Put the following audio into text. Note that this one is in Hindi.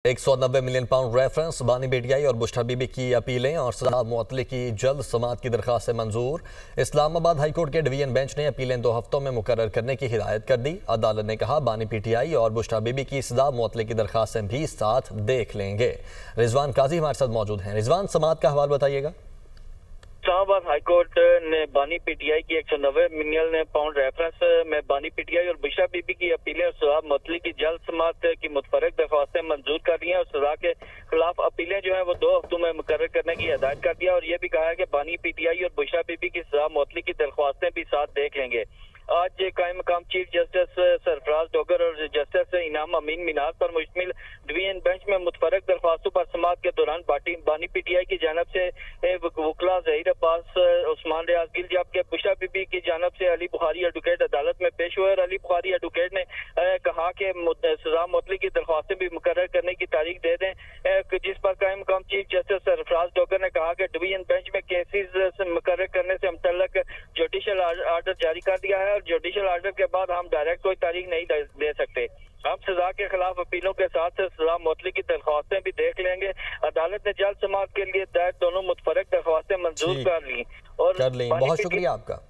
190 मिलियन पाउंड रेफरेंस, बानी पीटीआई और बुशरा बीबी की अपीलें और सजा मुअत्तली की जल्द समाअत की दरख्वास्त मंजूर। इस्लामाबाद हाईकोर्ट के डिवीजन बेंच ने अपीलें 2 हफ्तों में मुकर्रर करने की हिदायत कर दी। अदालत ने कहा बानी पीटीआई और बुशरा बीबी की सजा मुअत्तली की दरख्वास्तें भी साथ देख लेंगे। रिजवान काजी हमारे साथ मौजूद हैं। रिजवान, समाअत का हवाल बताइएगा। इस्लामाबाद हाईकोर्ट ने बानी पीटीआई की 190 मिलियन पाउंड रेफरेंस में बानी पीटीआई और बुशरा बीबी की अपीलें और सजा मुअत्तली की जल्द समाअत की मुतफरक दरख्वास्तें मंजूर कर दी हैं और सजा के खिलाफ अपीलें जो है वो 2 हफ्तों में मुकर्रर करने की हिदायत कर दिया और ये भी कहा है कि बानी पीटीआई और बुशरा बीबी की सजा मुअत्तली की दरख्वास्तें भी साथ देख लेंगे। आज कायम मकाम चीफ जस्टिस सरफराज डोगर और जस्टिस इनाम अमीन मिनाज पर मुश्तमिल डिवीजन बेंच में मुतफरक दरख्वास्तों पर समाअत के दौरान बानी पीटीआई की जानब से वकला ज़हीर अब्बास, उस्मान रियाज गिल, जबकि बुशरा बीबी की जानब से अली बुखारी एडवोकेट अदालत में पेश हुए और अली बुखारी एडवोकेट ने कहा कि सजा मुअत्तली की दरख्वास्तें भी मुकर्रर करने की तारीख दे दें, जिस पर कायम मकाम चीफ जस्टिस सरफराज डोगर ने कहा कि डिवीजन बेंच में केसेस मुकर्रर करने से मुतल्लिक जुडिशल आर्डर जारी कर दिया है और जुडिशल आर्डर के बाद हम डायरेक्ट कोई तारीख नहीं दे सकते। हम सजा के खिलाफ अपीलों के साथ सजा मुअत्तली की दरख्वास्तें भी देख लेंगे। अदालत ने जल्द समाअत के लिए दायर दोनों मुतफरक दरख्वास्तें मंजूर कर ली और बहुत शुक्रिया आपका।